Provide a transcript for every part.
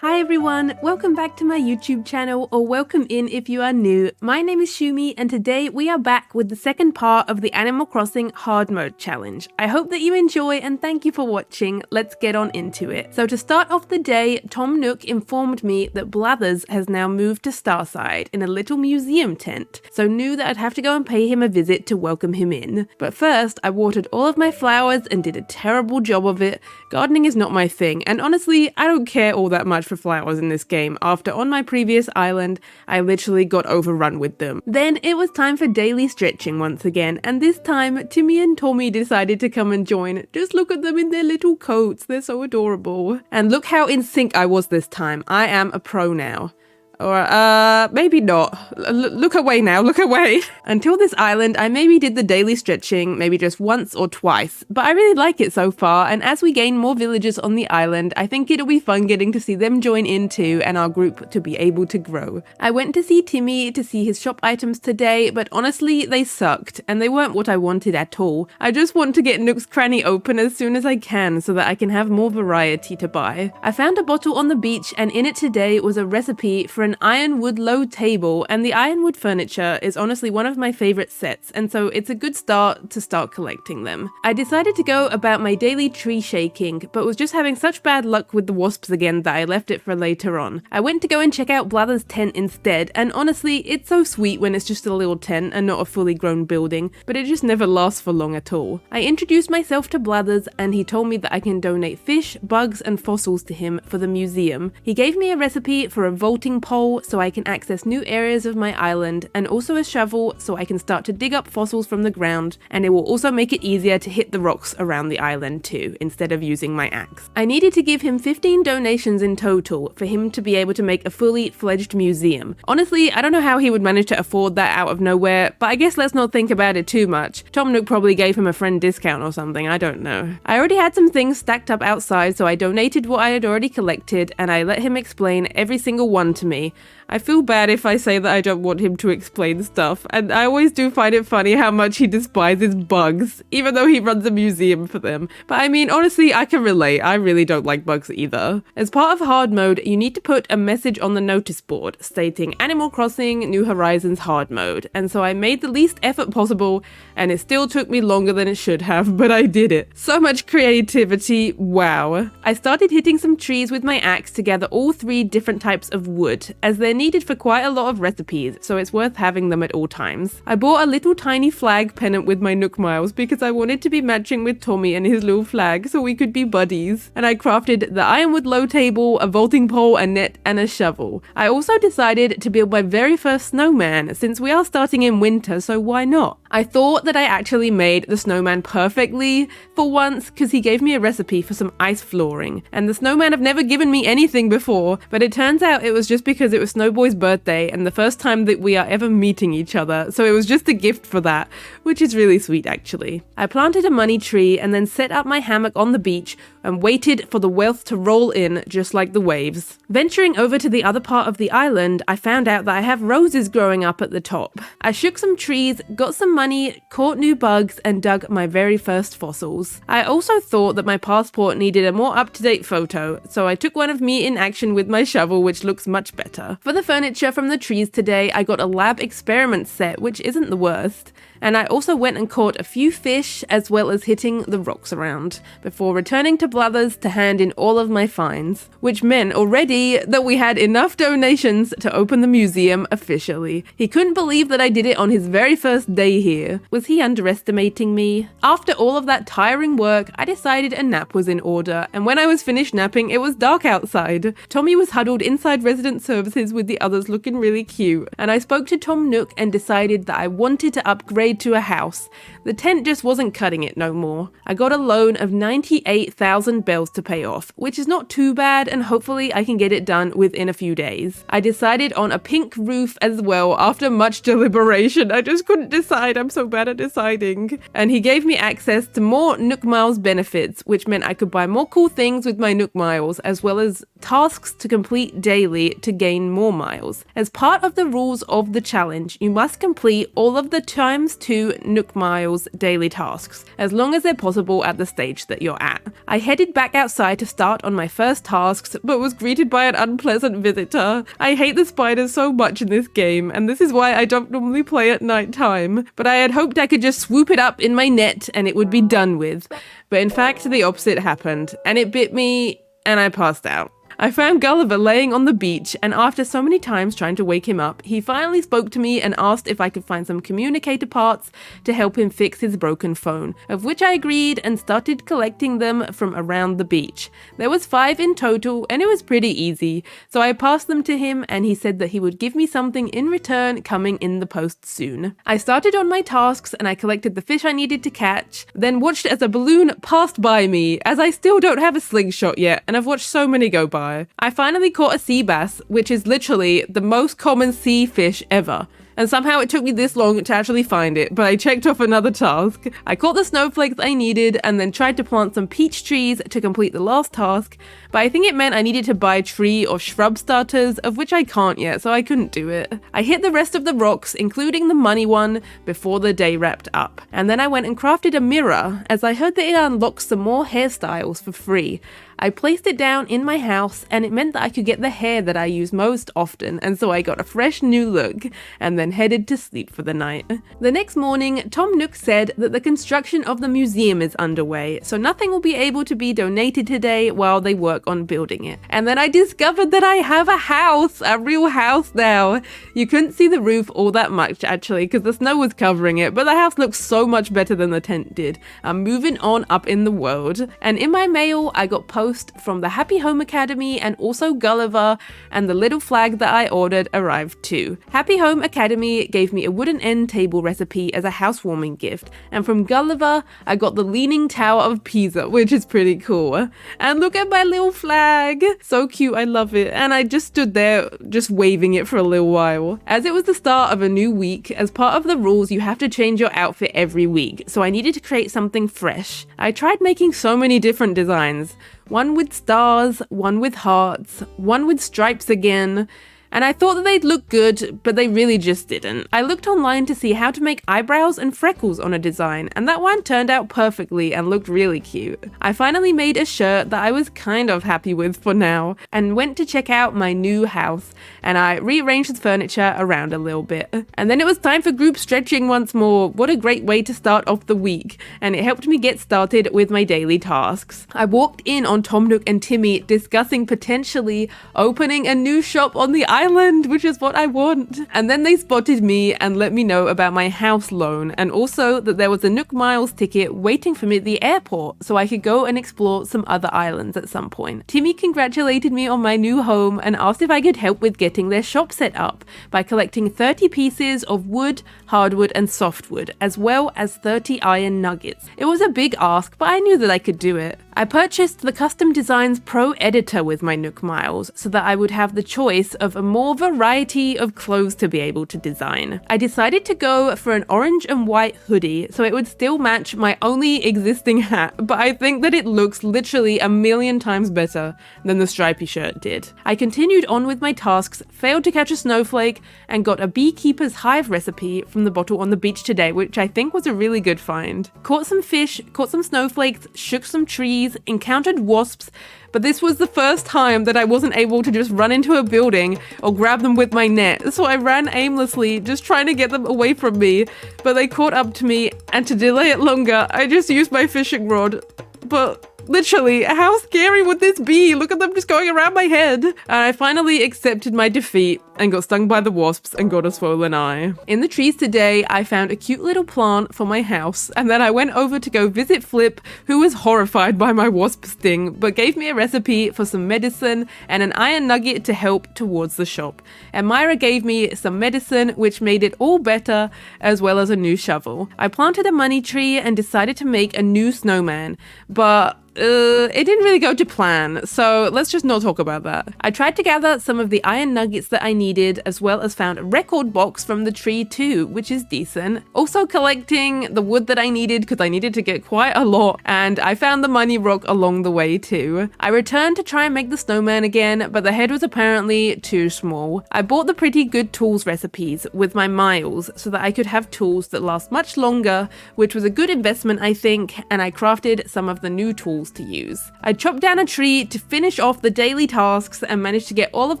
Hi everyone, welcome back to my YouTube channel, or welcome in if you are new. My name is Shumi and today we are back with the second part of the Animal Crossing Hard Mode Challenge. I hope that you enjoy and thank you for watching. Let's get on into it. So to start off the day, Tom Nook informed me that Blathers has now moved to Starside in a little museum tent, so knew that I'd have to go and pay him a visit to welcome him in. But first, I watered all of my flowers and did a terrible job of it. Gardening is not my thing, and honestly, I don't care all that much for flowers in this game after on my previous island I literally got overrun with them. Then it was time for daily stretching once again, and this time Timmy and Tommy decided to come and join. Just look at them in their little coats, they're so adorable. And look how in sync I was this time. I am a pro now. Or, maybe not. Look away now, look away. Until this island, I maybe did the daily stretching, maybe just once or twice, but I really like it so far, and as we gain more villagers on the island, I think it'll be fun getting to see them join in too, and our group to be able to grow. I went to see Timmy to see his shop items today, but honestly, they sucked, and they weren't what I wanted at all. I just want to get Nook's Cranny open as soon as I can, so that I can have more variety to buy. I found a bottle on the beach, and in it today was a recipe for an ironwood low table, and the ironwood furniture is honestly one of my favorite sets, and so it's a good start to start collecting them. I decided to go about my daily tree shaking, but was just having such bad luck with the wasps again that I left it for later on. I went to go and check out Blathers' tent instead, and honestly, it's so sweet when it's just a little tent and not a fully grown building, but it just never lasts for long at all. I introduced myself to Blathers, and he told me that I can donate fish, bugs, and fossils to him for the museum. He gave me a recipe for a vaulting pole so I can access new areas of my island, and also a shovel so I can start to dig up fossils from the ground, and it will also make it easier to hit the rocks around the island too, instead of using my axe. I needed to give him 15 donations in total for him to be able to make a fully fledged museum. Honestly, I don't know how he would manage to afford that out of nowhere, but I guess let's not think about it too much. Tom Nook probably gave him a friend discount or something, I don't know. I already had some things stacked up outside, so I donated what I had already collected, and I let him explain every single one to me. I feel bad if I say that I don't want him to explain stuff, and I always do find it funny how much he despises bugs, even though he runs a museum for them. But I mean, honestly, I can relate. I really don't like bugs either. As part of hard mode, you need to put a message on the notice board stating Animal Crossing New Horizons hard mode, and so I made the least effort possible, and it still took me longer than it should have, but I did it. So much creativity, wow. I started hitting some trees with my axe to gather all 3 different types of wood, as they're needed for quite a lot of recipes, so it's worth having them at all times. I bought a little tiny flag pennant with my Nook Miles because I wanted to be matching with Tommy and his little flag so we could be buddies. And I crafted the ironwood low table, a vaulting pole, a net, and a shovel. I also decided to build my very first snowman since we are starting in winter, so why not? I thought that I actually made the snowman perfectly for once because he gave me a recipe for some ice flooring, and the snowman have never given me anything before, but it turns out it was just because it was Snowboy's birthday and the first time that we are ever meeting each other, so it was just a gift for that, which is really sweet actually. I planted a money tree and then set up my hammock on the beach and waited for the wealth to roll in just like the waves. Venturing over to the other part of the island, I found out that I have roses growing up at the top. I shook some trees, got some money, caught new bugs, and dug my very first fossils. I also thought that my passport needed a more up-to-date photo, so I took one of me in action with my shovel, which looks much better. For the furniture from the trees today, I got a lab experiment set, which isn't the worst. And I also went and caught a few fish as well as hitting the rocks around, before returning to Blathers to hand in all of my finds, which meant already that we had enough donations to open the museum officially. He couldn't believe that I did it on his very first day here. Was he underestimating me? After all of that tiring work, I decided a nap was in order, and when I was finished napping, it was dark outside. Tommy was huddled inside resident services with the others looking really cute, and I spoke to Tom Nook and decided that I wanted to upgrade to a house. The tent just wasn't cutting it no more. I got a loan of 98,000 bells to pay off, which is not too bad, and hopefully I can get it done within a few days. I decided on a pink roof as well after much deliberation. I just couldn't decide. I'm so bad at deciding. And he gave me access to more Nook Miles benefits, which meant I could buy more cool things with my Nook Miles, as well as tasks to complete daily to gain more miles. As part of the rules of the challenge, you must complete all of the ×2 Nook Miles people's daily tasks, as long as they're possible at the stage that you're at. I headed back outside to start on my first tasks, but was greeted by an unpleasant visitor. I hate the spiders so much in this game, and this is why I don't normally play at night time, but I had hoped I could just swoop it up in my net and it would be done with. But in fact, the opposite happened, and it bit me, and I passed out. I found Gulliver laying on the beach, and after so many times trying to wake him up, he finally spoke to me and asked if I could find some communicator parts to help him fix his broken phone, of which I agreed and started collecting them from around the beach. There was 5 in total, and it was pretty easy, so I passed them to him and he said that he would give me something in return coming in the post soon. I started on my tasks and I collected the fish I needed to catch, then watched as a balloon passed by me, as I still don't have a slingshot yet, and I've watched so many go by. I finally caught a sea bass, which is literally the most common sea fish ever. And somehow it took me this long to actually find it, but I checked off another task. I caught the snowflakes I needed and then tried to plant some peach trees to complete the last task, but I think it meant I needed to buy tree or shrub starters, of which I can't yet, so I couldn't do it. I hit the rest of the rocks, including the money one, before the day wrapped up. And then I went and crafted a mirror, as I heard that it unlocks some more hairstyles for free. I placed it down in my house, and it meant that I could get the hair that I use most often, and so I got a fresh new look, and then headed to sleep for the night. The next morning, Tom Nook said that the construction of the museum is underway, so nothing will be able to be donated today while they work on building it. And then I discovered that I have a house, a real house now. You couldn't see the roof all that much actually, because the snow was covering it, but the house looks so much better than the tent did. I'm moving on up in the world. And in my mail, I got post from the Happy Home Academy and also Gulliver, and the little flag that I ordered arrived too. Happy Home Academy gave me a wooden end table recipe as a housewarming gift, and from Gulliver I got the Leaning Tower of Pisa, which is pretty cool. And look at my little flag, so cute, I love it, and I just stood there just waving it for a little while. As it was the start of a new week, as part of the rules you have to change your outfit every week, so I needed to create something fresh. I tried making so many different designs. One with stars, one with hearts, one with stripes again, and I thought that they'd look good, but they really just didn't. I looked online to see how to make eyebrows and freckles on a design, and that one turned out perfectly and looked really cute. I finally made a shirt that I was kind of happy with for now, and went to check out my new house, and I rearranged the furniture around a little bit. And then it was time for group stretching once more. What a great way to start off the week, and it helped me get started with my daily tasks. I walked in on Tom Nook and Timmy discussing potentially opening a new shop on the island, which is what I want. And then they spotted me and let me know about my house loan, and also that there was a Nook Miles ticket waiting for me at the airport so I could go and explore some other islands at some point. Timmy congratulated me on my new home and asked if I could help with getting their shop set up by collecting 30 pieces of wood, hardwood and softwood, as well as 30 iron nuggets. It was a big ask, but I knew that I could do it. I purchased the Custom Designs Pro Editor with my Nook Miles so that I would have the choice of a more variety of clothes to be able to design. I decided to go for an orange and white hoodie so it would still match my only existing hat, but I think that it looks literally a million times better than the stripy shirt did. I continued on with my tasks, failed to catch a snowflake, and got a beekeeper's hive recipe from the bottle on the beach today, which I think was a really good find. Caught some fish, caught some snowflakes, shook some trees, encountered wasps, but this was the first time that I wasn't able to just run into a building or grab them with my net, so I ran aimlessly, just trying to get them away from me, but they caught up to me, and to delay it longer, I just used my fishing rod. But literally, how scary would this be? Look at them just going around my head. And I finally accepted my defeat and got stung by the wasps and got a swollen eye. In the trees today, I found a cute little plant for my house, and then I went over to go visit Flip, who was horrified by my wasp sting, but gave me a recipe for some medicine and an iron nugget to help towards the shop. And Myra gave me some medicine, which made it all better, as well as a new shovel. I planted a money tree and decided to make a new snowman, but it didn't really go to plan, so let's just not talk about that. I tried to gather some of the iron nuggets that I needed, as well as found a record box from the tree too, which is decent. Also collecting the wood that I needed, because I needed to get quite a lot, and I found the money rock along the way too. I returned to try and make the snowman again, but the head was apparently too small. I bought the pretty good tools recipes with my miles so that I could have tools that last much longer, which was a good investment I think, and I crafted some of the new tools to use. I chopped down a tree to finish off the daily tasks and managed to get all of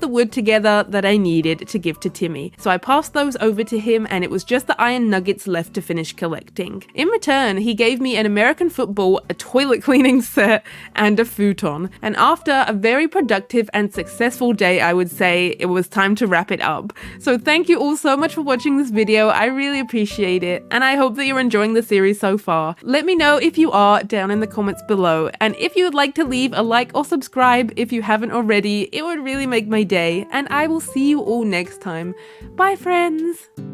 the wood together that I needed to give to Timmy. So I passed those over to him, and it was just the iron nuggets left to finish collecting. In return, he gave me an American football, a toilet cleaning set, and a futon. And after a very productive and successful day, I would say, it was time to wrap it up. So thank you all so much for watching this video. I really appreciate it, and I hope that you're enjoying the series so far. Let me know if you are down in the comments below, and if you would like to leave a like or subscribe if you haven't already, it would really make my day, and I will see you all next time. Bye friends!